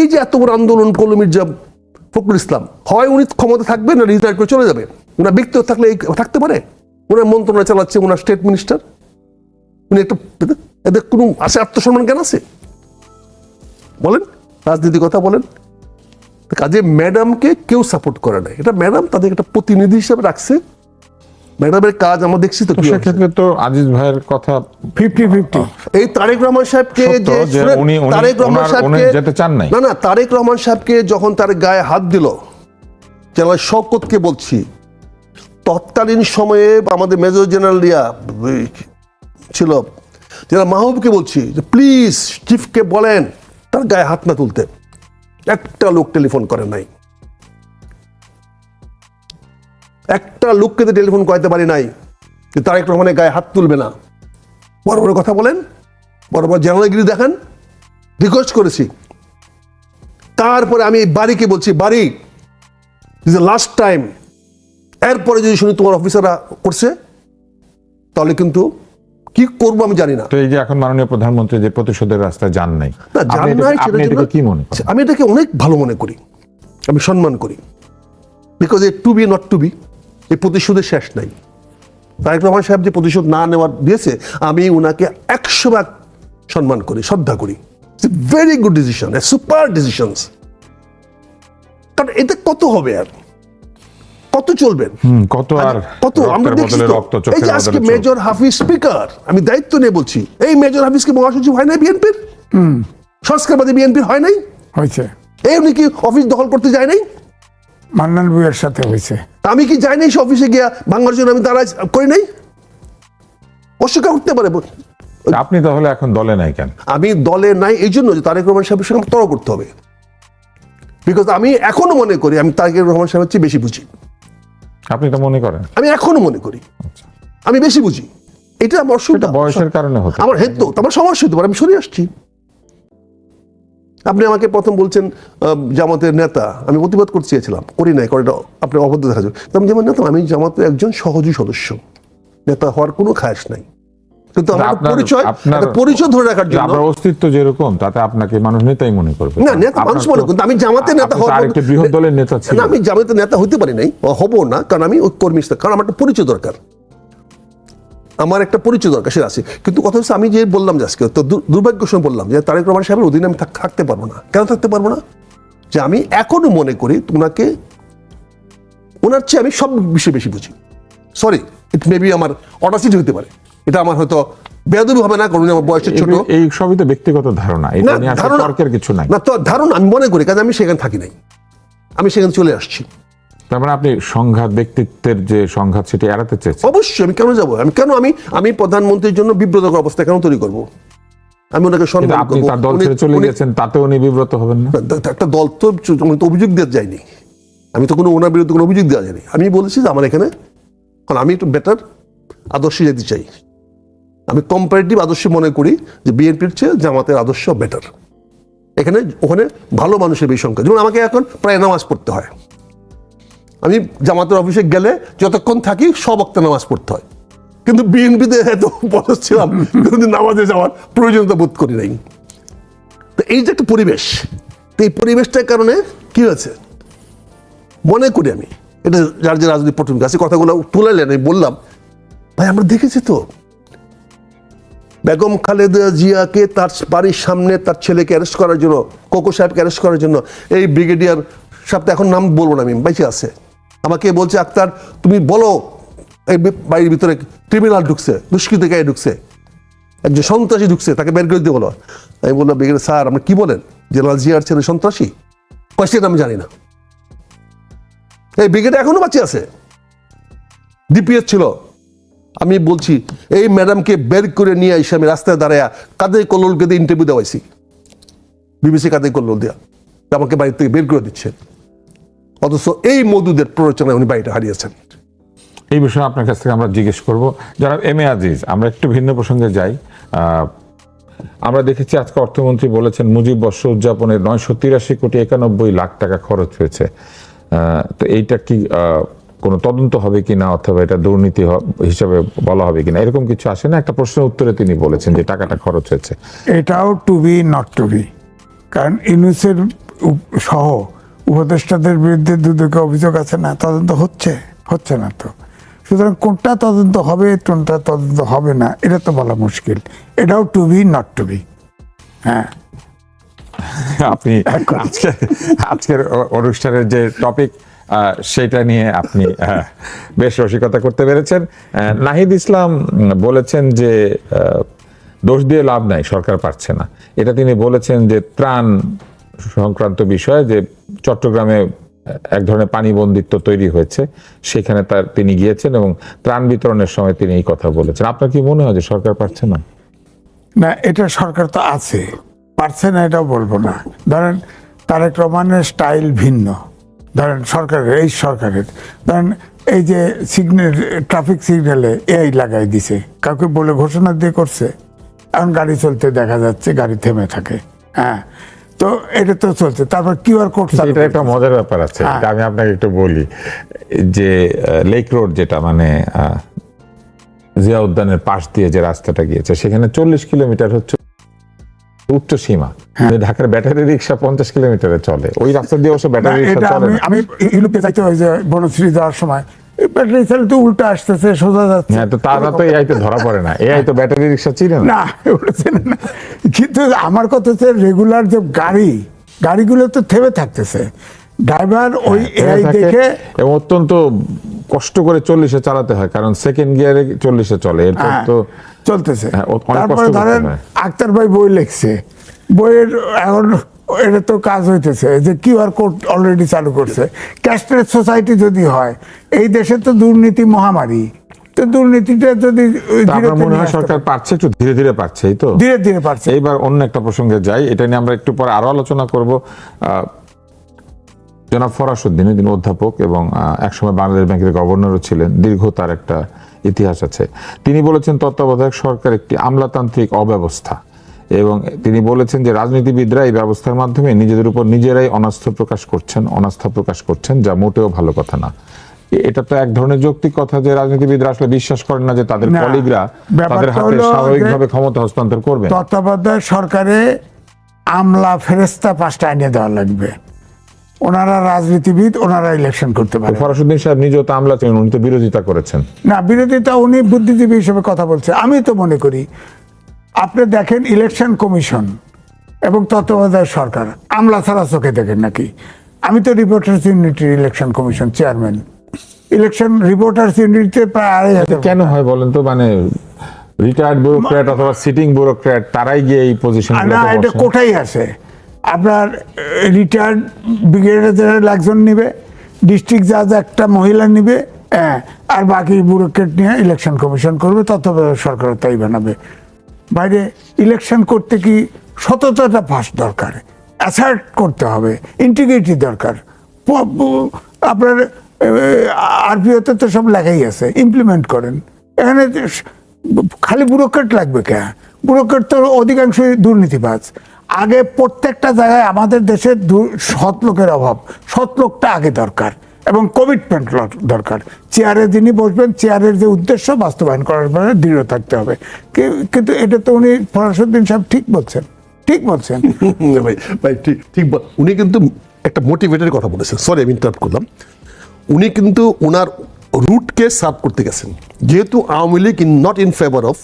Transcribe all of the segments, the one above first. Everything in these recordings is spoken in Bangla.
এই যে এত বড় আন্দোলন করলো মির্জা ফখরুল ইসলাম, হয় উনি ক্ষমতা থাকবেন না রিটায়ার করে চলে যাবে। ওনার ব্যক্তিগত থাকলে থাকতে পারে? ওনার মন্ত্রণালয় চালাচ্ছে ওনার স্টেট মিনিস্টার। উনি একটু এদের কোনো আছে আত্মসম্মান জ্ঞান আছে? বলেন, রাজনীতি কথা বলেন। কাজে ম্যাডামকে কেউ সাপোর্ট করে না, এটা ম্যাডাম তাদের একটা প্রতিনিধি হিসেবে রাখছে। ম্যাডামের কাজ আমরা দেখছি তো। সেক্ষেত্রে তো আজিজ ভাইয়ের কথা 50-50। এই তারেক রহমান সাহেবকে তারেক রহমান সাহেবকে যেতে চান নাই, না তারেক রহমান সাহেবকে যখন তার গায়ে হাত দিল, জেনারেল শওকতকে বলছি, তৎকালীন সময়ে আমাদের মেজর জেনারেল ছিল, জেনারেল মাহবুবকে বলছি যে প্লিজ চিফকে বলেন তার গায়ে হাত না তুলতে। একটা লোক টেলিফোন করে নাই, একটা লোককে তো টেলিফোন করাতে পারি নাই যে তারেক রহমানের গায়ে হাত তুলবে না। বড় বড় কথা বলেন, বড় বড় জেনারেলগিরি দেখান। রিকোয়েস্ট করেছি। তারপরে আমি বাড়িকে বলছি, বাড়ি দিস দ্য লাস্ট টাইম, এরপরে যদি শুনি তোমার অফিসাররা করছে তাহলে কিন্তু কি করবো আমি জানি না। তো এই যে এখন মাননীয় প্রধানমন্ত্রী যে প্রতিশোধের রাস্তায় যান নাই, আপনি এটাকে কি মনে করেন? আমি এটাকে অনেক ভালো মনে করি, আমি সম্মান করি। Because a to be not to be, এই প্রতিশোধের শেষ নাই। তারেক রহমান সাহেব যে প্রতিশোধ না নেওয়ার দিয়েছে, আমি ওনাকে 100 সম্মান করি, শ্রদ্ধা করি। Very good decision, super decisions. কারণ এতে কত হবে আর কত চলবেন, কত আর কত আমরা দেখছি তো। এই যে আজকে মেজর হাফিজ স্পিকার, আমি দায়িত্ব নিয়ে বলছি, এই মেজর হাফিজকে মহাসচিব হয় নাই বিএনপির? সংস্কারবাদী বিএনপির হয় নাই? হয়েছে। এই উনি কি অফিস দখল করতে যায় নাই? মান্নান ভূঁইয়ার সাথে হয়েছে। আমি কি যাই নাই সে অফিসে গিয়া ভাঙার জন্য? আমি দাঁড়াই করি নাই? অস্বীকার করতে পারে। আপনি তাহলে এখন দলে নাই কেন? আমি দলে নাই এই জন্য যে তারেক রহমান সাহেবের সঙ্গে তর্ক করতে হবে। বিকজ আমি এখনো মনে করি আমি তারেক রহমান সাহেবের চেয়ে বেশি বুঝি। আপনি তো মনে করেন? আমি এখনো মনে করি আমি বেশি বুঝি। এটা আমার অসুবিধা, বয়সের কারণে হতো। আমার হেতু আমার সমস্যা হতে পারে, আমি সরে আসছি। আপনি আমাকে প্রথম বলছেন জামাতের নেতা, আমি প্রতিবাদ করতে চেয়েছিলাম, করি নাই, করে আপনি অবদ্ধ দেখা যাবে। আমি যেমন নেতা, আমি জামাতের একজন সহযোগী সদস্য, নেতা হওয়ার কোনো খায়স নাই। কিন্তু আমার পরিচয় ধরে রাখার জন্য, আপনার অস্তিত্ব যেরকম, তাতে আপনাকে মানুষ নেতাই মনে করবে। না, নেতা মানুষ মনে করবে। আমি জামাতের নেতা হওয়ার একটা বৃহৎ দলের নেতা ছিল না, আমি জামাতের নেতা হতে পারি নাই, হবো না, কারণ আমি ওই কর্মী। কারণ আমার একটা পরিচয় দরকার, আমার একটা পরিচয় দরকার, সেটা আছে। কিন্তু কথা হচ্ছে, আমি যে বললাম যে আজকে তো দুর্ভাগ্য সময় বললাম যে তারেক রহমান সাহেবের অধীনে আমি থাকতে পারবো না। কেন থাকতে পারবো না? যে আমি এখনো মনে করি ওনাকে, ওনার চেয়ে আমি সব বিষয়ে বেশি বুঝি। সরি, ইট মে বি আমার অডাসিটি হতে পারে, এটা আমার হয়তো বেয়াদবি হবে না, কারণ আমার বয়সের ছোট। এই সবই তো ব্যক্তিগত ধারণা, এটা নিয়ে আসলে তর্কের কিছু নাই। না, তো ধারণা আমি মনে করি, কারণ আমি সেখানে থাকি নাই, আমি সেখানে চলে আসছি। তার মানে আপনি সংঘাত, ব্যক্তিত্বের যে সংঘাত, সেটি এড়াতে চেয়েছেন? অবশ্যই। আমি কেন যাবো? আমি প্রধানমন্ত্রীর জন্য বিব্রতকর অবস্থা কেন তৈরি করবো? আমি ওনাকে সম্মান আপনি তার দল ছেড়ে চলে গেছেন, তাতে উনি বিব্রত হবেন না? একটা দল তো অভিযোগ দেওয়া যায়নি, আমি তো কোনো ওনার বিরুদ্ধে কোনো অভিযোগ দেওয়া যায়নি। আমি বলেছি যে আমার এখানে, কারণ আমি একটু বেটার আদর্শে যেতে চাই। আমি কম্পারেটিভ আদর্শ মনে করি যে বিএনপির চেয়ে জামাতের আদর্শ বেটার। এখানে ওখানে ভালো মানুষের বেশি সংখ্যা। যেমন আমাকে এখন প্রায় নামাজ পড়তে হয়, আমি জামাতের অফিসে গেলে যতক্ষণ থাকি সব ওয়াক্তে নামাজ পড়তে হয়। কিন্তু বিএনপিতে এত বছর ছিলাম, কিন্তু নামাজে যাওয়ার প্রয়োজনীয়তা বোধ করি নাই। তো এই যে একটা পরিবেশ, এই পরিবেশটার কারণে কি হয়েছে মনে করি আমি, এটা যার যে রাজনৈতিক পটভূমিকা আছে, কথাগুলো তুলাইলেন, আমি বললাম ভাই আমরা দেখেছি তো বেগম খালেদা জিয়াকে তার বাড়ির সামনে তার ছেলেকে অ্যারেস্ট করার জন্য, কোকো সাহেবকে অ্যারেস্ট করার জন্য, এই ব্রিগেডিয়ার সাহেব, এখন নাম বলবো না, আমি বেঁচে আছে, আমাকে বলছে আক্তার তুমি বলো এই বাড়ির ভিতরে ক্রিমিনাল ঢুকছে, দুষ্কৃতিকারী ঢুকছে, একজন সন্ত্রাসী ঢুকছে, তাকে বের করে দিয়ে বলো। আমি বললাম ব্রিগেডিয়ার স্যার আপনি কি বলেন, জেনারেল জিয়ার ছেলে সন্ত্রাসী? কোয়েশ্চেন আমি জানি না। এই ব্রিগেড এখনো বাঁচে আছে, ডিপিএস ছিল। আমি বলছি এই ম্যাডামকে বের করে নিয়ে এসে আমি রাস্তায় দাঁড়ায় কাদের কল্লোলকে দিয়ে ইন্টারভিউ দেওয়াইছি, বিবিসি কাদের কল্লোল দেওয়া, আমাকে বাড়ি থেকে বের করে দিচ্ছে। অথচ এই মধুদের প্ররোচনায় উনি বাড়িটা হারিয়েছেন। এই বিষয়ে আপনার কাছ থেকে আমরা জিজ্ঞেস করবো। যারা এম এ আজিজ, আমরা একটু ভিন্ন প্রসঙ্গে যাই। আমরা দেখেছি আজকে অর্থমন্ত্রী বলেছেন মুজিব বর্ষ উদযাপনে 983,91,00,00,000 টাকা খরচ হয়েছে। তো এইটা কি কোনো তদন্ত হবে কিনা, অথবা এটা দুর্নীতি হিসাবে বলা হবে কিনা, এরকম কিছু আসে না? একটা প্রশ্নের উত্তরে তিনি বলেছেন যে টাকাটা খরচ হয়েছে। এটাও to be not to be, কারণ ইউনুসের সহ উপদেষ্টাদের বিরুদ্ধে দুদকে অভিযোগ আছে না, তদন্ত হচ্ছে না তো। সুতরাং কোনটা তদন্ত হবে কোনটা তদন্ত হবে না এটা তো বলা মুশকিল। এটাও to be not to be. হ্যাঁ, আপনি আজকের অনুষ্ঠানের যে টপিক সেটা নিয়ে আপনি বেশ রসিকতা করতে পেরেছেন। নাহিদ ইসলাম বলেছেন যে দোষ দিয়ে লাভ নাই, সরকার পারছে না। এটা তিনি বলেছেন যে ত্রাণ সংক্রান্ত বিষয়ে, যে চট্টগ্রামে এক ধরনের পানিবন্দিত্ব তৈরি হয়েছে, সেখানে তিনি গিয়েছেন এবং ত্রাণ বিতরণের সময় তিনি এই কথা বলেছেন। আপনার কি মনে হয় যে সরকার পারছে না? না, এটা সরকার তো আছে, পারছে না এটাও বলবো না। ধরেন তারেক রহমানের স্টাইল ভিন্ন, ধরেন সরকারের ধরেন এই যে সিগন্যাল, ট্রাফিক সিগন্যালে এআই লাগাই দিছে, কাউকে বলে ঘোষণা দিয়ে করছে। এখন গাড়ি চলতে দেখা যাচ্ছে গাড়ি থেমে থাকে। হ্যাঁ, তো এটা তো চলছে। তারপর কিউআর কোড, এটা একটা মজার ব্যাপার আছে, এটা আমি আপনাকে একটু বলি। যে লেক রোড, যেটা মানে জিয়া উদ্যানের পাশ দিয়ে যে রাস্তাটা গিয়েছে, সেখানে 40 কিলোমিটার হচ্ছে উচ্চ সীমা। ঢাকার ব্যাটারি রিক্সা 50 কিলোমিটারে চলে, ওই রাস্তা দিয়ে অবশ্য ব্যাটারি রিক্সা চলে না। আমি ইউরোপে যাইতে হয় যে বনশ্রী যাওয়ার সময় ব্যাটারি চালিত তো উল্টা আসতেছে, সোজা যাচ্ছে। হ্যাঁ, তো তারা তো এআই তো ধরা পড়ে না, এআই তো ব্যাটারি রিক্সা চিনে না। না, ওটা চেনে না। কিন্তু আমার কথা হচ্ছে রেগুলার যে গাড়িগুলো তো থেমে থাকতেছে, ড্রাইভার ওই এআই দেখে, এবং অত্যন্ত কষ্ট করে 40-এ চালাতে হয়, কারণ সেকেন্ড গিয়ারে 40-এ চলে, এরপর তো চলতেছে। অনেক তারপরে কষ্ট ধরেন করতে হয়। আক্তার ভাই বই লিখছে, বইয়ের এখন এটা তো কাজ হইতেছে যে কিউআর কোড অলরেডি চালু করছে। ক্যাশলেস সোসাইটি যদি হয়, এই দেশে তো দুর্নীতি মহামারী, তো দুর্নীতিটা যদি আপনার মনে হয় সরকার পারছে? একটু ধীরে ধীরে পারছে, এই তো ধীরে ধীরে পারছে। এইবার অন্য একটা প্রসঙ্গে যাই, এটা নিয়ে আমরা একটু পরে আরো আলোচনা করব। জনাব ফরাসউদ্দিন, তিনি অধ্যাপক এবং একসময় বাংলাদেশ ব্যাংকের গভর্নরও ছিলেন, দীর্ঘ তার একটা ইতিহাস আছে। তিনি বলেছেন তত্ত্বাবধায়ক সরকার একটি আমলাতান্ত্রিক অব্যবস্থা, এবং তিনি বলেছেন যে রাজনীতিবিদরা এই ব্যবস্থার মাধ্যমে নিজেদের উপর নিজেরাই অনাস্থা প্রকাশ করছেন, যা মোটেও ভালো কথা না। এটা তো এক ধরনের যৌক্তিক কথা যে রাজনীতিবিদরা আসলে বিশ্বাস করেন না যে তাদের কলিগরা তাদের হাতে স্বাভাবিকভাবে ক্ষমতা হস্তান্তর করবে। তত্ত্বাবধায়ক সরকারে আমলা ফেরেস্তা 5টা আইনে দেওয়া লাগবে। ওনারা রাজনীতিবিদ, ওনারা ইলেকশন করতে পারে। ফরাসউদ্দিন সাহেব নিজেও তো আমলা ছিলেন, উনি তো বিরোধিতা করেছেন। না, বিরোধিতা, উনি বুদ্ধিজীবী হিসেবে কথা বলছে। আমি তো মনে করি, আপনি দেখেন ইলেকশন কমিশন এবং তত্ত্বাবধায়ক সরকার আমলা ছাড়া চোখে দেখেন নাকি? আমি তো রিপোর্টার্স ইউনিটির election commission chairman. Election reporters ইউনিটিতে প্রায় 2,500। কেন হয় বলেন তো? মানে রিটায়ার্ড ব্যুরোক্র্যাট অথবা সিটিং ব্যুরোক্র্যাট তারাই গিয়ে এই পজিশন। না, এটা কোটাই আছে। আপনার রিটায়ার্ড ব্রিগেডিয়ার জেনারেল একজন নিবে, ডিস্ট্রিক্ট জাজ একটা মহিলা নিবে, হ্যাঁ, আর বাকি ব্যুরোক্র্যাট নিয়ে ইলেকশন কমিশন করবে, তত্ত্বাবধায়ক সরকার তাই বানাবে। বাইরে ইলেকশন করতে কি সততাটা ফার্স্ট দরকার, অ্যাসার্ট করতে হবে, ইন্টিগ্রিটি দরকার। আপনার আরপিওতে তো সব লেখাই আছে, ইমপ্লিমেন্ট করেন। এখানে খালি ব্যুরোক্র্যাট লাগবে কেন? ব্যুরোক্র্যাট তো অধিকাংশই দুর্নীতিবাজ। আগে প্রত্যেকটা জায়গায় আমাদের দেশে সৎ লোকের অভাব, সৎ লোকটা আগে দরকার, এবং কমিটমেন্ট দরকার। চেয়ারে যিনি বসবেন, চেয়ারের যে উদ্দেশ্য বাস্তবায়ন করার ব্যাপারে দৃঢ় থাকতে হবে। কিন্তু এটা তো উনি ফরাসউদ্দিন সাহেব ঠিক বলছেন। ভাই ঠিক উনি কিন্তু একটা মোটিভেটের কথা বলেছেন। সরি, আমি ইন্টারাপ্ট করলাম। উনি কিন্তু ওনার রুটকে সার্ভ করতে গেছেন, যেহেতু Awami League not in favour of.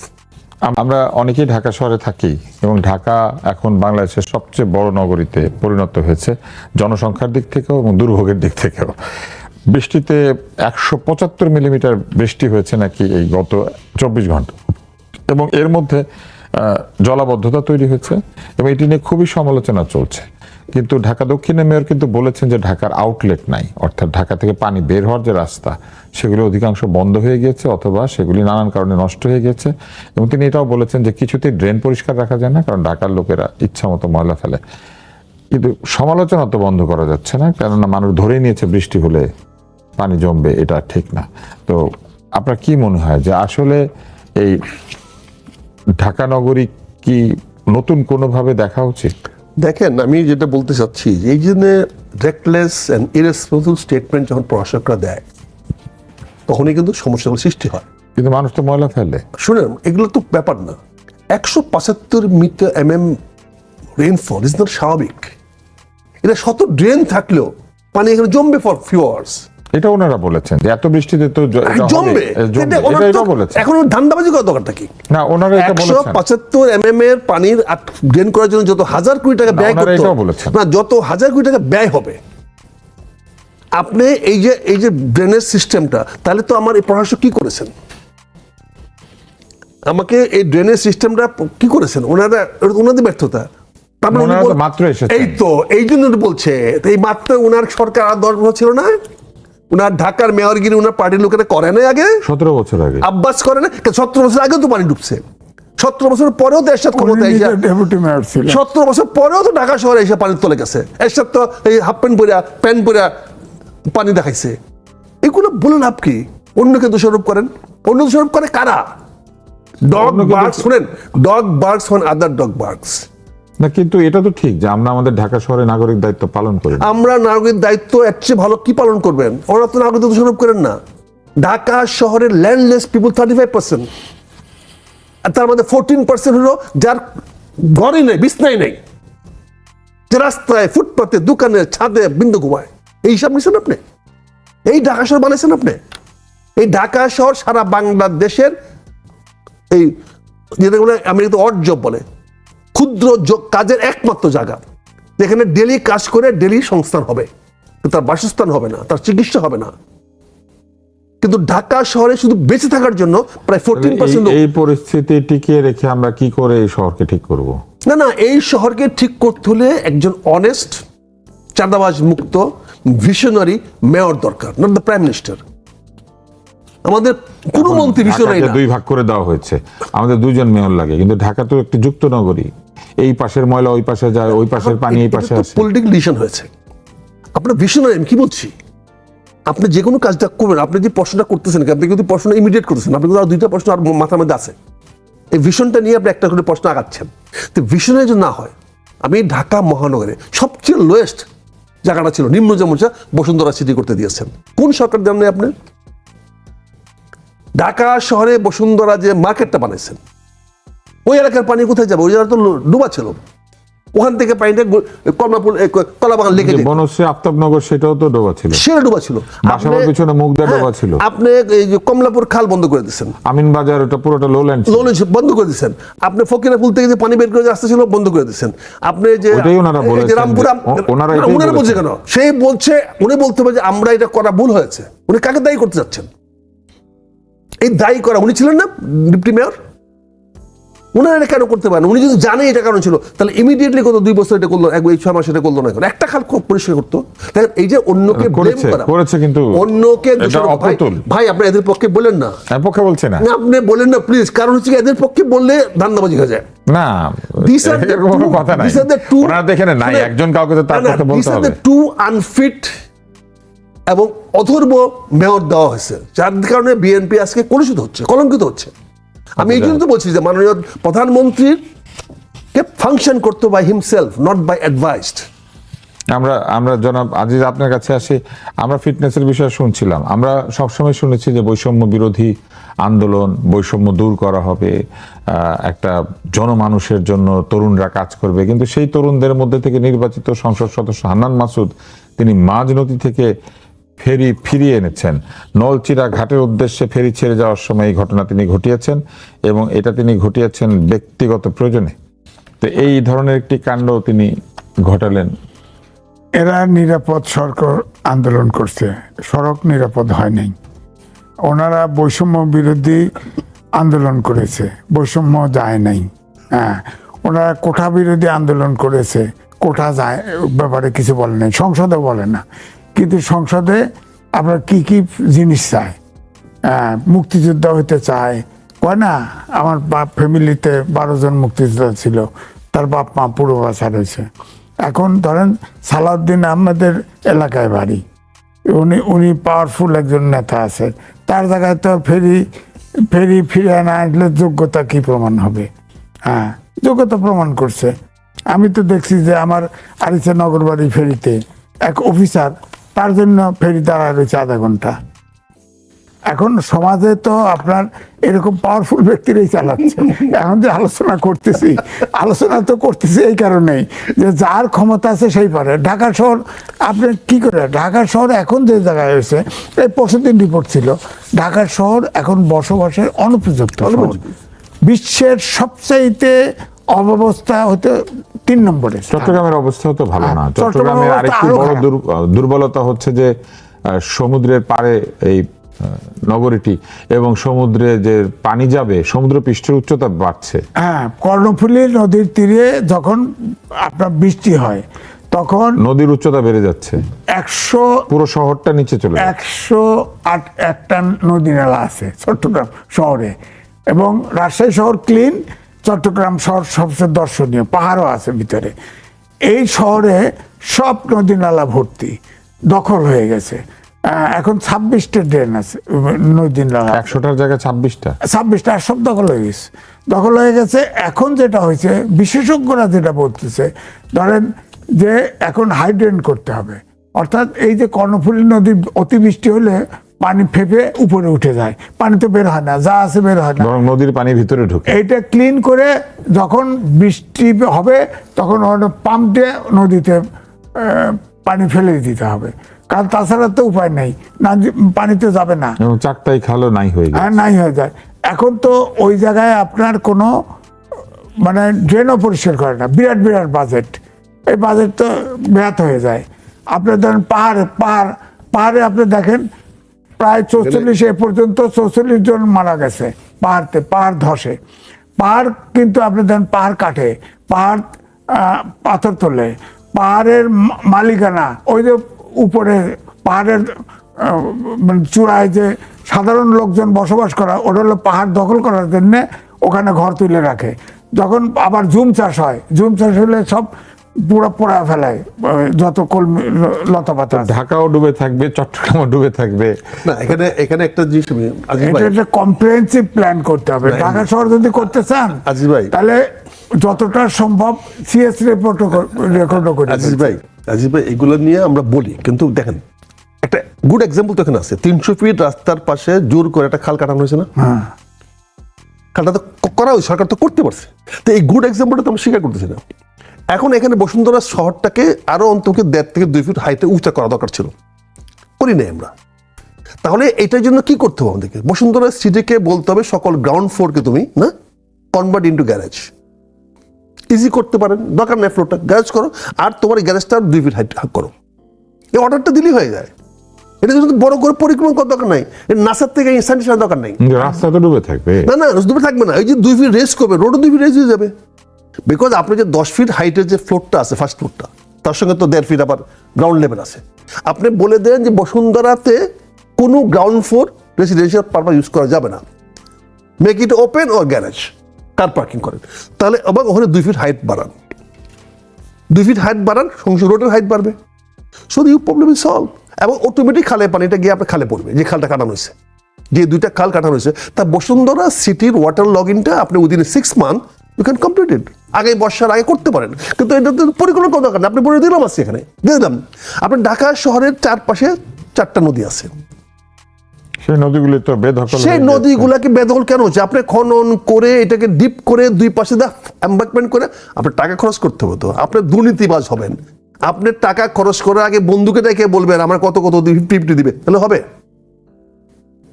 আমরা অনেকেই ঢাকা শহরে থাকি, এবং ঢাকা এখন বাংলাদেশের সবচেয়ে বড় নগরীতে পরিণত হয়েছে, জনসংখ্যার দিক থেকেও এবং দুর্ভোগের দিক থেকেও। বৃষ্টিতে 175 মিলিমিটার বৃষ্টি হয়েছে নাকি এই গত 24 ঘন্টা, এবং এর মধ্যে জলাবদ্ধতা তৈরি হয়েছে, এবং এটি নিয়ে খুবই সমালোচনা চলছে। কিন্তু ঢাকা দক্ষিণের মেয়র কিন্তু বলেছেন যে ঢাকার আউটলেট নাই, অর্থাৎ ঢাকা থেকে পানি বের হওয়ার যে রাস্তা, সেগুলি অধিকাংশ বন্ধ হয়ে গিয়েছে, অথবা সেগুলি নানান কারণে নষ্ট হয়ে গেছে। এবং তিনি এটাও বলেছেন যে কিছুতেই ড্রেন পরিষ্কার রাখা যায় না, কারণ ঢাকার লোকেরা ইচ্ছা মতো ময়লা ফেলে। কিন্তু সমালোচনা তো বন্ধ করা যাচ্ছে না, কেননা মানুষ ধরেই নিয়েছে বৃষ্টি হলে পানি জমবে, এটা ঠিক না। তো আপনার কি মনে হয় যে আসলে এই ঢাকা নগরী কি নতুন কোনোভাবে দেখা উচিত? দেখেন, আমি যেটা বলতে চাচ্ছি, এই জন্য রেকলেস অ্যান্ড ইরেসপন্সিবল স্টেটমেন্ট যখন প্রশাসকরা দেয়, তখনই কিন্তু সমস্যাগুলো সৃষ্টি হয়। কিন্তু মানুষ তো ময়লা ফেলে। শুনেন, এগুলো তো ব্যাপার না। 175 মিটার রেইনফল ইজ নট স্বাভাবিক। এটা শত ড্রেন থাকলেও পানি এখানে জমবে ফর ফিউ আওয়ার্স, এটা ওনারা বলেছেন যে এত বৃষ্টিতে তো জমবে। এটা বলেছেন। এখন ধান্দাবাজি করার দরকারটা কি? না, ওনারা এটা বলেছেন 175 mm এর পানির ড্রেন করার জন্য যত হাজার কোটি টাকা ব্যয় ওনারা করতে এটাও হবে, বলেছেন। না যত হাজার কোটি টাকা ব্যয় হবে, আপনি এই যে ড্রেনেজ সিস্টেমটা, তাহলে তো আমার এই প্রশাসক কি করেছেন? আমাকে এই ড্রেনেজ সিস্টেমটা কি করেছেন ওনারা? ওনাদের ব্যর্থতা। তারপরে উনি ওনারা তো বল- মাত্র এসেছেন। এই তো এই জন্য উনি বলছে এই মাত্র ওনার সরকার আর 10 বছর ছিল না, ওনার ঢাকার মেয়রগিরি ওনার পার্টির লোকেরা করে নাই আগে, 17 বছর আগে। আব্বাস করে না, 17 বছর আগেও তো পানি ডুবছে, 17 বছর পরেও তো এরশাদ ক্ষমতা এসে, ডেপুটি মেয়র ছিল। 17 বছর পরেও তো ঢাকা শহরে এসে পানির তলে গেছে। এরশাদ তো এই হাফ প্যান্ট পরে পানি দেখাইছে। এগুলো বলে লাভ কি? অন্যকে দোষারোপ করেন। অন্য দোষারোপ করে কারা? ডগ বার্গস, শুনেন, ডগ বার্গস অন আদার ডগ বার্গস। না, কিন্তু এটা তো ঠিক যে আমরা আমাদের ঢাকা শহরে নাগরিক দায়িত্ব পালন করি। আমরা নাগরিক দায়িত্ব এর চেয়ে ভালো কি পালন করবেন? ওরা তো নাগরিক দোষারোপ করেন না। ঢাকা শহরের ল্যান্ডলেস পিপুল 35%, আর তার মধ্যে 14% হলো যার ঘরই নেই, বিছনাই নেই, যে রাস্তায়, ফুটপাতে, দোকানে, ছাদে বিন্দু ঘুমায়। এই হিসাব নিয়েছেন আপনি? এই ঢাকা শহর বানাইছেন আপনি? এই ঢাকা শহর সারা বাংলাদেশের এই যেটা বলে আমেরিকাতে অড জব বলে, ক্ষুদ্র কাজের একমাত্র জায়গা, যেখানে ডেলি কাজ করে ডেলি সংস্থান হবে, তার বাসস্থান হবে না, তার চিকিৎসা হবে না। কিন্তু ঢাকা শহরে শুধু বেঁচে থাকার জন্য প্রায় 14% এই পরিস্থিতি টিকিয়ে রেখে আমরা কি করে এই শহরকে ঠিক করব? না, এই শহরকে ঠিক করতে হলে একজন অনেস্ট, চাঁদাবাজ মুক্ত, ভিশনারি মেয়র দরকার, নট দ্য প্রাইম মিনিস্টার। আমাদের কোনো মন্ত্রী ভিশনারি ঢাকাকে না। 2 ভাগ করে দেওয়া হয়েছে, আমাদের 2জন মেয়র লাগে, কিন্তু ঢাকা তো একটি যুক্ত নগরী। এই পাশের ময়লা ওই পাশে যায়, ওই পাশের পানি এই পাশে আসে। পলিটিক্যাল ডিসিশন হয়েছে। আপনার ভিশনারি, আমি কি বলছি, আপনি যে কোনো কাজটা করবেন, আপনি যে প্রশ্নটা করতেছেন, আপনি কিন্তু প্রশ্ন ইমিডিয়েট করতেছেন, আপনি কিন্তু আর 2টা প্রশ্ন আর মাথার মধ্যে আছে। এই ভিশনটা নিয়ে আপনি একটা করে প্রশ্ন আগাচ্ছেন। তো ভিশনারি যদি না হয়, আমি ঢাকা মহানগরে সবচেয়ে লোয়েস্ট জায়গাটা ছিল নিম্ন জমুচা বসুন্ধরা সিটি করতে দিয়েছেন। কোন সরকার দেন নাই আপনি? ঢাকা শহরে বসুন্ধরা যে মার্কেটটা বানাইছেন, ওই এলাকার পানি কোথায় যাবে? ওই জায়গা তো ডুবা ছিল, ওখান থেকে পানিটা কলাবাগান লেগে যেত। বনশ্রী আফতাবনগর সেটাও তো ডোবা ছিল, সেটা ডুবা ছিল। বাসাবার পিছনে মুগদা ডোবা ছিল। আপনি এই যে কমলাপুর খাল বন্ধ করে দিচ্ছেন, আমিন বাজার ওটা পুরোটা লোল্যান্ড বন্ধ করে দিচ্ছেন। আপনি ফকিরাপুল থেকে যে পানি বের করে যে রাস্তা ছিল বন্ধ করে দিচ্ছেন। আপনি যে ওটাই ওনারা এই যে বলেছেন, রামপুরা, ওনারা না, এটাই ওনারা বলছে বলেছেন। কেন? সেই বলছে, উনি বলতে হবে যে আমরা এটা করা ভুল হয়েছে। উনি কাকে দায়ী করতে যাচ্ছেন? এই দায়ী করা উনি ছিলেন না ডিপটি মেয়র? উনারা এটা কেন করতে পারেন? উনি যদি জানে এটা কারণ ছিল, তাহলে ইমিডিয়েটলি কত 2 বছর এটা করলো, 6 মাস এটা করলো না, একটা খাল খুব পরিষ্কার করতো। এই যে অন্যকে ব্লেম করা, করেছে, কিন্তু অন্যকে এটা দোষারোপ। অপ্রতুল। ভাই আপনি এদের পক্ষে বলেন না, এর পক্ষে বলছে না। না আপনি বলেন না প্লিজ, কারণ হচ্ছে এদের পক্ষে বললে ধান্দাবাজি হয়ে যায়। না, These are the এরকম কোনো two- কথা নাই। these are the two- ওনারা দেখে নেন, নাই একজন কাউকে তো তার পক্ষে বলতে হবে। টু আনফিট এবং অথর্ব মেয়র দেওয়া হয়েছে, যার কারণে বিএনপি আজকে কলুষিত হচ্ছে, কলঙ্কিত হচ্ছে। আমি এই জন্য তো বলছি যে মাননীয় প্রধানমন্ত্রীর কে ফাংশন করতে by himself, not by advised. আমরা জনাব আজিজ আপনার কাছে আসি। আমরা ফিটনেসের বিষয়ে শুনছিলাম, আমরা সবসময় শুনেছি যে বৈষম্য বিরোধী আন্দোলন, বৈষম্য দূর করা হবে, একটা জনমানুষের জন্য তরুণরা কাজ করবে, কিন্তু সেই তরুণদের মধ্যে থেকে নির্বাচিত সংসদ সদস্য হান্নান মাসুদ তিনি মাঝ নদী থেকে ফেরি ফিরিয়ে এনেছেন। নলচিরা ঘাটের উদ্দেশ্যে ফেরি ছেড়ে যাওয়ার সময় এই ঘটনা তিনি ঘটিয়েছেন, এবং এটা তিনি ঘটিয়েছেন ব্যক্তিগত প্রয়োজনে। তো এই ধরনের একটি কাণ্ড তিনি ঘটালেন। এরা নিরাপদ সড়ক আন্দোলন করছে, সড়ক নিরাপদ হয় নাই। ওনারা বৈষম্য বিরোধী আন্দোলন করেছে, বৈষম্য যায় নাই। হ্যাঁ, ওনারা কোঠা বিরোধী আন্দোলন করেছে, কোঠা যায় ব্যাপারে কিছু বলে নাই, সংসদে বলে না। কিন্তু সংসদে আপনার কি কি জিনিস চায়, মুক্তিযোদ্ধা হইতে চায়, কয় না আমার বাপ ফ্যামিলিতে 12 জন মুক্তিযোদ্ধা ছিল, তার বাপ মা পূর্বাচার হয়েছে। এখন ধরেন সালাউদ্দিন আহমেদের এলাকায় বাড়ি, উনি পাওয়ারফুল একজন নেতা আছে, তার জায়গায় তো ফেরি ফিরে না আসলে যোগ্যতা কি প্রমাণ হবে? হ্যাঁ, যোগ্যতা প্রমাণ করছে। আমি তো দেখছি যে আমার আরিচা নগরবাড়ি ফেরিতে এক অফিসার, তার জন্য ফেরি দাঁড়ায় রয়েছে আধা ঘন্টা। এখন সমাজে তো আপনার এরকম পাওয়ারফুল ব্যক্তিরাই চালাচ্ছে। এখন যে আলোচনা তো করতেছি এই কারণেই যে যার ক্ষমতা আছে সেই পারে। ঢাকা শহর আপনি কি করে, ঢাকা শহর এখন যে জায়গায় হয়েছে, এই পরশুদিন রিপোর্ট ছিল, ঢাকা শহর এখন বসবাসের অনুপযুক্ত শহর। বিশ্বের সবচাইতে অব্যবস্থা হতে 3 নম্বরে। চট্টগ্রামের অবস্থা তো ভালো না। চট্টগ্রামের চট্টগ্রামের অবস্থা আরেকটি আরো বড় খারাপ। দুর্বলতা হচ্ছে যে সমুদ্রের পাড়ে এই নগরীটি, এবং সমুদ্রে যে পানি যাবে, সমুদ্র পৃষ্ঠের উচ্চতা বাড়ছে। হ্যাঁ, কর্ণফুলী নদীর তীরে যখন আপনার বৃষ্টি হয় তখন নদীর উচ্চতা বেড়ে যাচ্ছে, 100 পুরো শহরটা নিচে চলে যাচ্ছে। 108টা নদী নালা আছে চট্টগ্রাম শহরে, এবং রাজশাহী শহর ক্লিন, চট্টগ্রাম শহর সবচেয়ে দর্শনীয়, পাহাড়ও আছে ভিতরে। এই শহরে সব নদী নালা ভর্তি, দখল হয়ে গেছে। এখন 26টা ড্রেন আছে, নদী নালা 100টার জায়গায় 26টা। 26টা সব দখল হয়ে গেছে, দখল হয়ে গেছে। এখন যেটা হয়েছে, বিশেষজ্ঞরা যেটা বলতেছে, ধরেন যে এখন হাইড্রেন করতে হবে, অর্থাৎ এই যে কর্ণফুলী নদী অতিবৃষ্টি হলে পানি ফেপে উপরে উঠে যায়, পানি তো বের হয় না, যা আছে বের হয় না, বরং নদীর পানি ভিতরে ঢুকে। এইটা ক্লিন করে যখন বৃষ্টি হবে তখন পাম্প দিয়ে নদীতে পানি ফেলে দিতে হবে, কারণ তাছাড়া তো উপায় নেই, না পানিতে যাবে না, এবং চাকতাই খালও নাই হয়ে যায়। নাই হয়ে যায়। এখন তো ওই জায়গায় আপনার কোনো মানে ড্রেনও পরিষ্কার করে না, বিরাট বিরাট বাজেট, এই বাজেট তো ব্যাহত হয়ে যায়। আপনার ধরেন পাহাড়ে আপনি দেখেন প্রায় 44 এ পর্যন্ত 44 জন মারা গেছে পাহাড় ধসে। পাহাড় কিন্তু আপনি দেখেন পাহাড় কাটে, পাহাড় পাথর তোলে, পাহাড়ের মালিকানা ওই যে উপরে পাহাড়ের মানে চূড়ায় যে সাধারণ লোকজন বসবাস করা, ওটা হলো পাহাড় দখল করার জন্য ওখানে ঘর তুলে রাখে। যখন আবার জুম চাষ হয়, জুম চাষ হলে সব পুরো পোড়া ফেলায়, যত কলমি লতা পাতা। ঢাকাও ডুবে থাকবে, চট্টগ্রামও ডুবে থাকবে। না, এখানে একটা জিনিস আজিজ ভাই, এটা একটা কম্প্রিহেন্সিভ প্ল্যান করতে হবে। ঢাকা শহর যদি করতে চান আজিজ ভাই, তাহলে যতটা সম্ভব সিএস রেকর্ডও করে। আজিজ ভাই, এগুলো নিয়ে আমরা বলি, কিন্তু দেখেন একটা গুড এক্সাম্পল তো এখানে আছে। 300 ফিট রাস্তার পাশে জোর করে একটা খাল কাটানো হয়েছে না? হ্যাঁ, খালটা তো করা হয়েছে, সরকার তো করতে পারছে। তো এই গুড এক্সাম্পলটা তো আমরা স্বীকার করতেছি না। এখন এখানে বসুন্ধরা শহরটাকে আরো অন্তত 1.5 থেকে 2 ফিট হাইটে উঁচা করা দরকার ছিল, করি নাই আমরা। তাহলে এটার জন্য কি করতে হবে আমাদেরকে? বসুন্ধরা সিটিকে বলতে হবে সকল গ্রাউন্ড ফ্লোরকে তুমি না কনভার্ট ইন্টু গ্যারেজ, ইজি করতে পারেন, দরকার নেই ফ্লোরটা গ্যারেজ করো, আর তোমার গ্যারেজটা 2 ফিট হাইট করো, এই অর্ডারটা দিলেই হয়ে যায়। এটা জন্য বড় করে পরিক্রমা করার দরকার নাই, নাসার থেকে ইনস্ট্যান্টেশনের দরকার নাই। রাস্তা তো ডুবে থাকবে। না, ডুবে থাকবে না, ওই যে 2 ফিট রেস করবে, রোডও 2 ফিট রেস হয়ে যাবে। বিকজ আপনি যে 10 ফিট হাইটের যে ফ্লোরটা আছে, ফার্স্ট ফ্লোরটা, তার সঙ্গে তো 1.5 ফিট আবার গ্রাউন্ড লেভেল আছে। আপনি বলে দেন যে বসুন্ধরাতে কোনো ground floor residential purpose use করা যাবে না, make it open or garage, car parking করেন। তাহলে আবার ওখানে 2 ফিট হাইট বাড়ান, 2 ফিট হাইট বাড়ান, সঙ্গে রোডের হাইট বাড়বে, so you problem is solve. এবং অটোমেটিক খালে পানিটা গিয়ে আপনার খালে পড়বে, যে খালটা কাটানো হয়েছে, যে 2টা খাল কাটানো হয়েছে। তা বসুন্ধরা সিটির ওয়াটার লগ ইনটা আপনি within 6 month you can complete it, আগে বর্ষার আগে করতে পারেন। কিন্তু এটা তো পরিকল্পনা করা দরকার না, আপনি বলে দিলাম আছে এখানে দিয়ে দিলাম। আপনার ঢাকা শহরের চারপাশে 4টা নদী আছে, সেই নদীগুলি তো বেদখল। সেই নদীগুলাকে বেদখল কেন হচ্ছে? আপনি খনন করে এটাকে ডিপ করে 2 পাশে এম্বাঙ্কমেন্ট করে আপনার টাকা খরচ করতে হবে। তো আপনি দুর্নীতিবাজ হবেন, আপনি টাকা খরচ করার আগে বন্ধুকে ডেকে বলবেন আমার কত 50 দিবে, তাহলে হবে?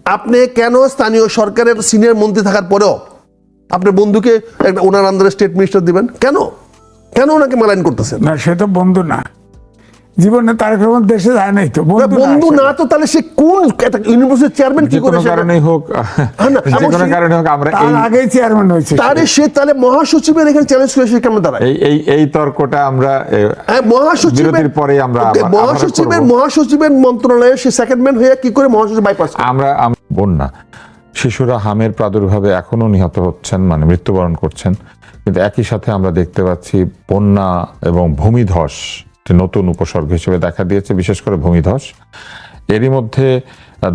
আপনি কেন স্থানীয় সরকারের সিনিয়র মন্ত্রী থাকার পরেও আপনার বন্ধুকে একটা ওনার আন্ডারে স্টেট মিনিস্টার দিবেন? কেন ওনাকে মালাইন করতেছেন? না, সে তো বন্ধু না, জীবনে তারেক রহমান দেশে যায় নাই তো, বন্ধু না তো তাহলে সে কোন ইউনিভার্সিটির চেয়ারম্যান কি যে করে? কোনো কারণেই হোক, যে কোনো কারণে হোক, আমরা তার আগেই চেয়ারম্যান হয়েছে। তাহলে মহাসচিবের এখানে চ্যালেঞ্জ করে সে কেমন দাঁড়ায়? এই তর্কটা আমরা বিরতির পরে আমরা মহাসচিবের মন্ত্রণালয়ে সে সেকেন্ড ম্যান হয়ে কি করে মহাসচিব বাইপাস? আমরা বন্যা শিশুরা হামের প্রাদুর্ভাবে এখনো নিহত হচ্ছেন, মানে মৃত্যুবরণ করছেন, কিন্তু একই সাথে আমরা দেখতে পাচ্ছি বন্যা এবং ভূমিধস নতুন উপসর্গ হিসেবে দেখা দিয়েছে, বিশেষ করে ভূমিধস। এরই মধ্যে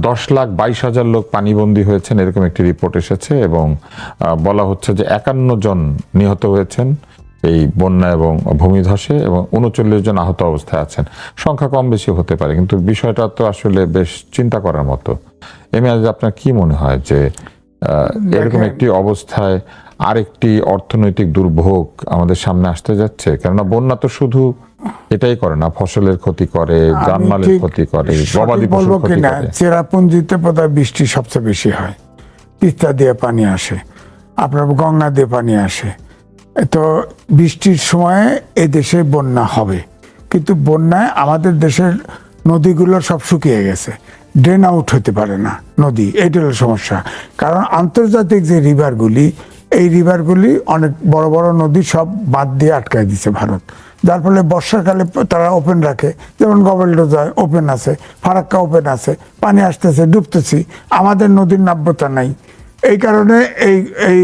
10,22,000 লোক পানিবন্দী হয়েছেন, এরকম একটি রিপোর্ট এসেছে, এবং বলা হচ্ছে যে 51 জন নিহত হয়েছেন, এই বন্যা এবং ভূমিধসে, এবং 39 জন আহত অবস্থায় আছেন। সংখ্যা কম বেশি হতে পারে, কিন্তু বিষয়টা তো আসলে বেশ চিন্তা করার মতো। এমএআজ, আপনার কি মনে হয় যে এরকম একটি অবস্থায় আরেকটি অর্থনৈতিক দুর্ভোগ আমাদের সামনে আসতে যাচ্ছে? কেননা বন্যা তো শুধু এটাই করে না, ফসলের ক্ষতি করে, জানমালের ক্ষতি করে, গবাদি পশুর ক্ষতি করে। চেরাপুঞ্জিতে বোধহয় বৃষ্টি সবচেয়ে বেশি হয়, তিস্তা দিয়ে পানি আসে, আপনার গঙ্গা দিয়ে পানি আসে। তো বৃষ্টির সময়ে এই দেশে বন্যা হবে, কিন্তু বন্যায় আমাদের দেশের নদীগুলো সব শুকিয়ে গেছে, ড্রেন আউট হতে পারে না নদী, এইটা হলো সমস্যা। কারণ আন্তর্জাতিক যে রিভারগুলি, এই রিভারগুলি অনেক বড় বড় নদী সব বাদ দিয়ে আটকায় দিচ্ছে ভারত, যার ফলে বর্ষাকালে তারা ওপেন রাখে, যেমন গবেলডোজায় ওপেন আছে, ফারাক্কা ওপেন আছে, পানি আসতেছে, ডুবতেছি, আমাদের নদীর নাব্যতা নাই। এই কারণে এই এই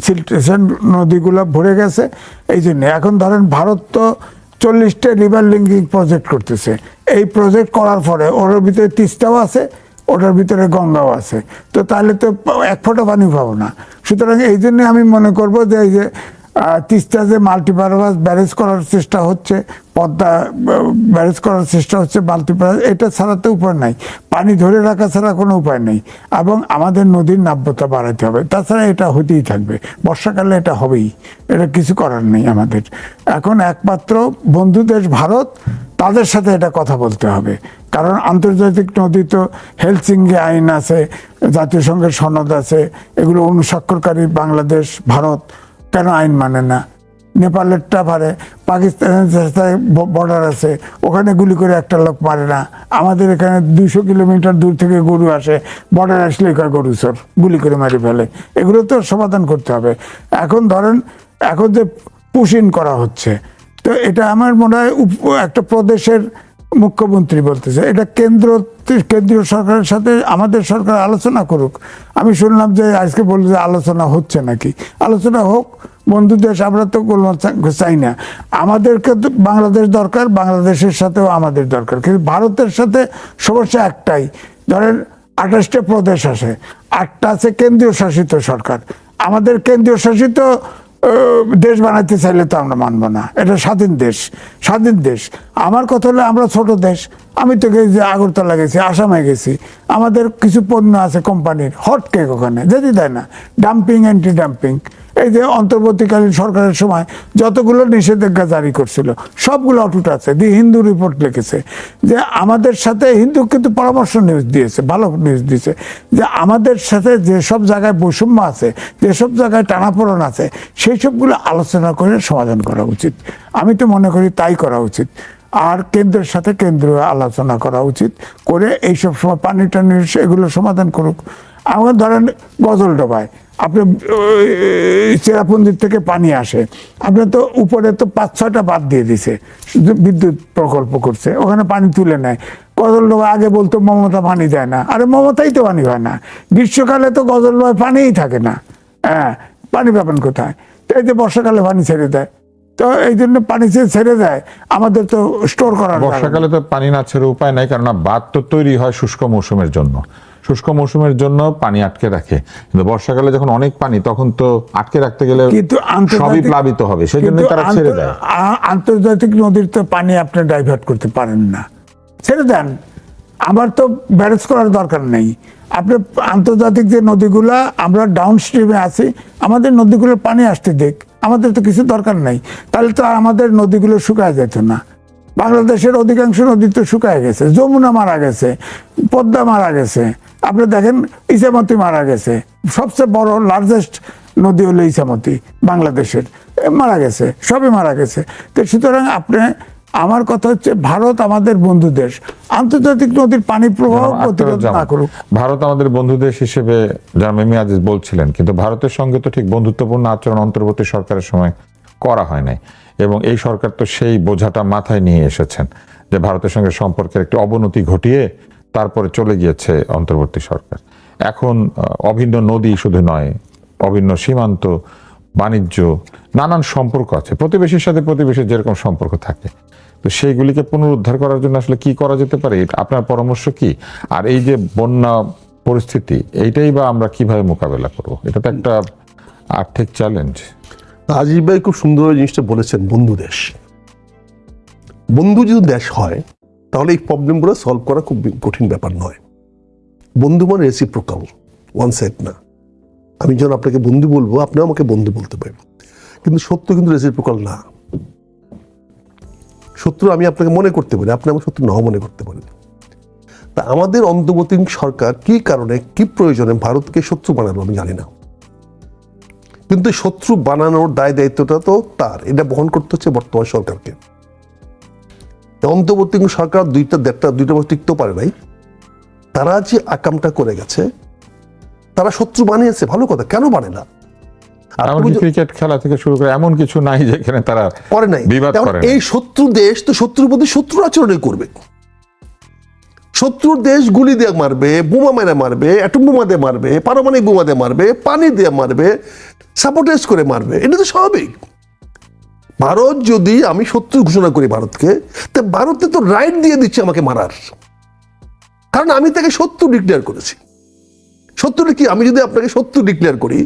সিলটেশন নদীগুলো ভরে গেছে। এই জন্য এখন ধরেন ভারত তো 40টা রিভার লিঙ্কিং প্রজেক্ট করতেছে। এই প্রজেক্ট করার পরে ওর ভিতরে তিস্তাও আছে, ওটার ভিতরে গঙ্গাও আছে, তো তাহলে তো এক ফোঁটা পানি পাবো না। সুতরাং এই জন্য আমি মনে করব যে এই যে তিস্তা যে মাল্টিপারপাস ব্যারেজ করার চেষ্টা হচ্ছে, পদ্মা ব্যারেজ করার চেষ্টা হচ্ছে, মাল্টিপারপাস, এটা ছাড়া তো উপায় নাই, পানি ধরে রাখা ছাড়া কোনো উপায় নেই। এবং আমাদের নদীর নাব্যতা বাড়াতে হবে, তাছাড়া এটা হতেই থাকবে, বর্ষাকালে এটা হবেই, এটা কিছু করার নেই আমাদের। এখন একমাত্র বন্ধু দেশ ভারত, তাদের সাথে এটা কথা বলতে হবে। কারণ আন্তর্জাতিক নদী তো হেলসিঙ্কি আইন আছে, জাতীয় সংঘের সনদ আছে, এগুলো অনুস্বাক্ষরকারী বাংলাদেশ, ভারত কেন আইন মানে না? নেপালেরটা পারে, পাকিস্তানের সাথে বর্ডার আছে, ওখানে গুলি করে একটা লোক মারে না। আমাদের এখানে 200 কিলোমিটার দূর থেকে গরু আসে, বর্ডার আসলে গরু চোর, গুলি করে মারি ফেলে। এগুলো তো সমাধান করতে হবে। এখন ধরেন এখন যে পুশিন করা হচ্ছে, তো এটা আমার মনে হয় একটা প্রদেশের মুখ্যমন্ত্রী বলতেছে, এটা কেন্দ্রীয় সরকারের সাথে আমাদের সরকার আলোচনা করুক। আমি শুনলাম যে আজকে বলল যে আলোচনা হচ্ছে নাকি, আলোচনা হোক, বন্ধু দেশ, আমরা তো গোলমাল চাই না। আমাদেরকে তো বাংলাদেশ দরকার, বাংলাদেশের সাথেও আমাদের দরকার, কিন্তু ভারতের সাথে সমস্যা একটাই, ধরেন 28টা প্রদেশ আছে, 8টা আছে কেন্দ্রীয় শাসিত সরকার। আমাদের কেন্দ্রীয় শাসিত দেশ বানাইতে চাইলে তো আমরা মানবো না, এটা স্বাধীন দেশ, স্বাধীন দেশ। আমার কথা হলো আমরা ছোট দেশ, আমি তো গেছি আগরতলা গেছি, আসামে গেছি, আমাদের কিছু পণ্য আছে কোম্পানির, হটকেক ওখানে যেতে দেয় না, ডাম্পিং, অ্যান্টি ডাম্পিং। এই যে অন্তর্বর্তীকালীন সরকারের সময় যতগুলো নিষেধাজ্ঞা জারি করছিল সবগুলো অটুট আছে। দি হিন্দু রিপোর্ট লিখেছে যে আমাদের সাথে, হিন্দু কিন্তু পরামর্শ নিউজ দিয়েছে, ভালো নিউজ দিয়েছে, যে আমাদের সাথে যেসব জায়গায় বৈষম্য আছে, যেসব জায়গায় টানাপোড়েন আছে, সেই সবগুলো আলোচনা করে সমাধান করা উচিত। আমি তো মনে করি তাই করা উচিত। আর কেন্দ্রের সাথে কেন্দ্রীয় আলোচনা করা উচিত, করে এইসব সময় পানি টানি এগুলো সমাধান করুক। আমার ধরেন গজলডোবায় আপনি চেরাপুঞ্জির থেকে পানি আসে, আপনি তো উপরে তো 5-6টা বাদ দিয়ে দিছে, বিদ্যুৎ প্রকল্প করছে, ওখানে পানি তুলে নেয়। গজলডোবায় আগে বলতো মমতা পানি দেয় না, আরে মমতাই তো পানি হয় না, গ্রীষ্মকালে তো গজলডোবায় পানিই থাকে না, হ্যাঁ, পানি পাবেন কোথায়? তো এই যে বর্ষাকালে পানি ছেড়ে দেয়, তো এই জন্য পানি ছেড়ে দেয়, আমাদের তো স্টোর করার। বর্ষাকালে তো পানি না ছেড়ে উপায় নাই, কারণ বাঁধ তো তৈরি হয় শুষ্ক মৌসুমের জন্য, শুষ্ক মৌসুমের জন্য পানি আটকে রাখে। কিন্তু বর্ষাকালে যখন অনেক পানি, তখন তো আটকে রাখতে গেলে সবই প্লাবিত হবে, সেই জন্য তারা ছেড়ে দেয়। আন্তর্জাতিক নদীর তো পানি আপনি ডাইভার্ট করতে পারেন না, ছেড়ে দেন, আমার তো ব্যারেজ করার দরকার নেই। আপনি আন্তর্জাতিক যে নদীগুলা, আমরা ডাউন স্ট্রিমে আছি, আমাদের নদীগুলোর পানি আসতে দেখ, আমাদের তো কিছু দরকার নেই। তাহলে তো আমাদের নদীগুলো শুকায় যেত না। বাংলাদেশের অধিকাংশ নদী তো শুকায় গেছে, যমুনা মারা গেছে, পদ্মা মারা গেছে, আপনি দেখেন ইছামতি মারা গেছে, সবচেয়ে বড় লার্জেস্ট নদী হলো ইছামতি বাংলাদেশের, মারা গেছে, সবই মারা গেছে। তো সুতরাং আপনি, আমার কথা হচ্ছে ভারত আমাদের বন্ধু দেশ, আন্তর্জাতিক নদীর পানি প্রবাহ প্রতিরোধ না করুক। ভারত আমাদের বন্ধু দেশ হিসেবে যারা এমএআজ বলছিলেন, কিন্তু ভারতের সঙ্গে তো ঠিক বন্ধুত্বপূর্ণ আচরণ অন্তর্বর্তী সরকারের সময় করা হয় নাই, এবং এই সরকার তো সেই বোঝাটা মাথায় নিয়ে এসেছেন যে ভারতের সঙ্গে সম্পর্কের একটি অবনতি ঘটিয়ে তারপরে চলে গিয়েছে অন্তর্বর্তী সরকার। এখন অভিন্ন নদী শুধু নয়, অভিন্ন সীমান্ত, বাণিজ্য, নানান সম্পর্ক আছে, প্রতিবেশীর সাথে প্রতিবেশীর যেরকম সম্পর্ক থাকে, তো সেইগুলিকে পুনরুদ্ধার করার জন্য আসলে কি করা যেতে পারে, আপনার পরামর্শ কি? আর এই যে বন্যা পরিস্থিতি, এইটাই বা আমরা কিভাবে মোকাবেলা করব? এটা তো একটা আর্থিক চ্যালেঞ্জ। আজিজ ভাই খুব সুন্দর জিনিসটা বলেছেন, বন্ধু দেশ। বন্ধু যদি দেশ হয় তাহলে এই প্রবলেমগুলো সলভ করা খুব কঠিন ব্যাপার নয়। বন্ধু মানে রেসিপ্রোকাল, ওয়ান সাইড না। আমি যখন আপনাকে বন্ধু বলবো, আপনিও আমাকে বন্ধু বলতে পারেন, কিন্তু সত্য কিন্তু রেসিপ্রোকাল না। শত্রু আমি আপনাকে মনে করতে পারি, আপনি আমার শত্রু নাও মনে করতে পারেন। তা আমাদের অন্তর্বর্তী সরকার কি কারণে, কি প্রয়োজনে ভারতকে শত্রু বানালো আমি জানি না, কিন্তু শত্রু বানানোর দায় দায়িত্বটা তো তার, এটা বহন করতে হচ্ছে বর্তমান সরকারকে। অন্তর্বর্তী সরকার দুইটা বছর টিকতেও পারে নাই, তারা যে আকামটা করে গেছে, তারা শত্রু বানিয়েছে, ভালো কথা, কেন বানে না? এমনকি ক্রিকেট খেলা থেকে শুরু করে এমন কিছু নাই যেখানে তারা করে নাই। বিবাদ করে। এই শত্রু দেশ তো শত্রুর প্রতি শত্রু আচরণে করবে। শত্রুর দেশ গুলি দিয়ে মারবে, বোমা মেরে মারবে, অ্যাটম বোমা দিয়ে মারবে, পারমাণবিক বোমা দিয়ে মারবে, পানি দিয়ে মারবে, সাপোর্টাইজ করে মারবে, এটা তো স্বাভাবিক। ভারত যদি আমি শত্রু ঘোষণা করি ভারতকে, তা ভারতে তো রাইট দিয়ে দিচ্ছে আমাকে মারার, কারণ আমি তাকে শত্রু ডিক্লেয়ার করেছি। শত্রুটা কি? আমি যদি আপনাকে শত্রু ডিক্লেয়ার করি,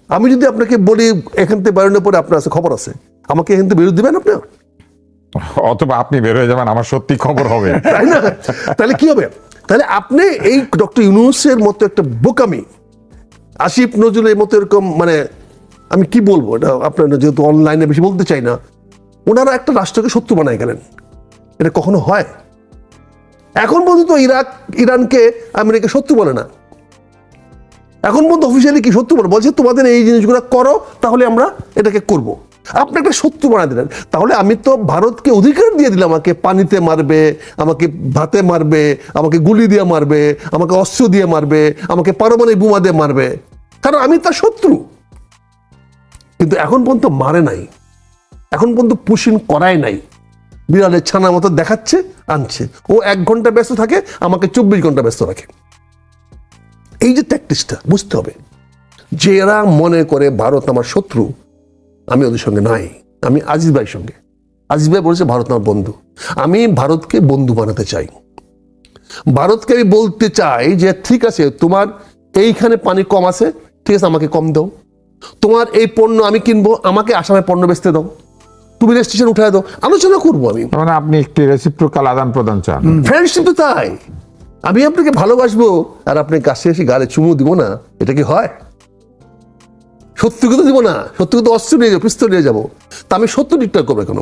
আমি যদি আপনাকে বলি এখান থেকে বেরোনোর পরে আপনার কাছে খবর আছে, আমাকে এখান থেকে বেরোতে দেবেন আপনি? অথবা আপনি বের হয়ে যাবেন, আমার সত্যি খবর হবে, তাই না? তাহলে কি হবে? তাহলে আপনি এই ডক্টর ইউনূসের মতো একটা বোকামি, আসিফ নজরুলের মতো এরকম, মানে আমি কি বলবো, এটা আপনার যেহেতু অনলাইনে বেশি বলতে চাই না, ওনারা একটা রাষ্ট্রকে শত্রু বানায় গেলেন। এটা কখনো হয়? এখন পর্যন্ত ইরানকে আমেরিকা শত্রু বলে না, এখন পর্যন্ত অফিসিয়ালি কি শত্রু বলে? বলছে তোমাদের এই জিনিসগুলো করো, তাহলে আমরা এটাকে করব। আপনি একটা শত্রু বানায় দিলেন। তাহলে আমি তো ভারতকে অধিকার দিয়ে দিলাম, আমাকে পানিতে মারবে, আমাকে ভাতে মারবে, আমাকে গুলি দিয়ে মারবে, আমাকে অস্ত্র দিয়ে মারবে, আমাকে পারমাণবিক বোমা দিয়ে মারবে, কারণ আমি তার শত্রু। কিন্তু এখন পর্যন্ত মারে নাই, এখন পর্যন্ত পুশিন করায় নাই। বিড়ালের ছানা মতো দেখাচ্ছে, আনছে। ও 1 ঘন্টা ব্যস্ত থাকে, আমাকে 24 ঘন্টা ব্যস্ত রাখে। এই যে ট্যাকটিক্সটা বুঝতে হবে। যে এরা মনে করে ভারত আমার শত্রু, আমি ওদের সঙ্গে নাই, আমি আজিজ ভাইয়ের সঙ্গে। আজিজ ভাই বলেছে ভারত আমার বন্ধু, আমি ভারতকে বন্ধু বানাতে চাই। ভারতকে আমি বলতে চাই যে ঠিক আছে, তোমার এইখানে পানি কম আছে, ঠিক আছে, আমাকে কম দাও। তোমার এই পণ্য আমি কিনবো, আমাকে আসামে পণ্য বেচতে দাও, তুমি রেস্ট্রিকশন উঠায় দাও, আলোচনা করবো। আমি মানে আপনি একটি রেসিপ্রোকাল আদান প্রদান চান। ফ্রেন্ডশিপ তো তাই, আমি আপনাকে ভালোবাসবো আর আপনি কাছে এসে গালে চুমু দিব না, এটা কি হয়? সত্যকে তো দিব না, সত্যকে তো অস্ত্র নিয়ে যাবো, পিস্তল নিয়ে যাবো। তা আমি সত্য ডিক্লেয়ার করবো কেন?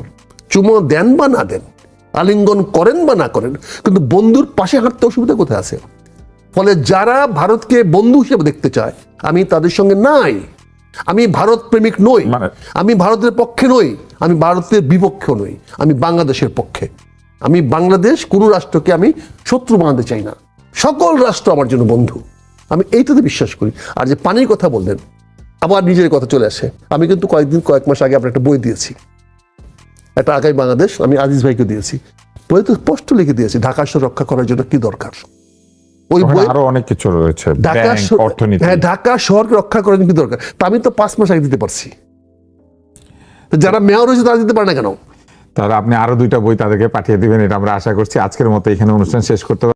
চুমো দেন বা না দেন, আলিঙ্গন করেন বা না করেন, কিন্তু বন্ধুর পাশে হাঁটতে অসুবিধা কোথায় আছে? ফলে যারা ভারতকে বন্ধু হিসেবে দেখতে চায়, আমি তাদের সঙ্গে নাই। আমি ভারত প্রেমিক নই, আমি ভারতের পক্ষে নই, আমি ভারতের বিপক্ষে নই, আমি বাংলাদেশের পক্ষে। আমি বাংলাদেশ কোনো রাষ্ট্রকে আমি শত্রু বানাতে চাই না, সকল রাষ্ট্র আমার জন্য বন্ধু, আমি এইটাতে বিশ্বাস করি। আর যে পানির কথা বললেন, আবার নিজের কথা চলে আসে। আমি কিন্তু কয়েক মাস আগে আপনার একটা বই দিয়েছি, একটা আগামী বাংলাদেশ, আমি আজিজ ভাইকে দিয়েছি। বই তো স্পষ্ট লিখে দিয়েছি ঢাকা শহর রক্ষা করার জন্য কি দরকার। ওই বই আরো অনেক কিছু রয়েছে, অর্থনীতি। হ্যাঁ, ঢাকা শহরকে রক্ষা করার জন্য কি দরকার, তা আমি তো 5 মাস আগে দিতে পারছি। যারা মেয়র হয়েছে তারা দিতে পারে না কেন? তাহলে আপনি আরো 2টা বই তাদেরকে পাঠিয়ে দিবেন, এটা আমরা আশা করছি। আজকের মতো এখানে অনুষ্ঠান শেষ করতে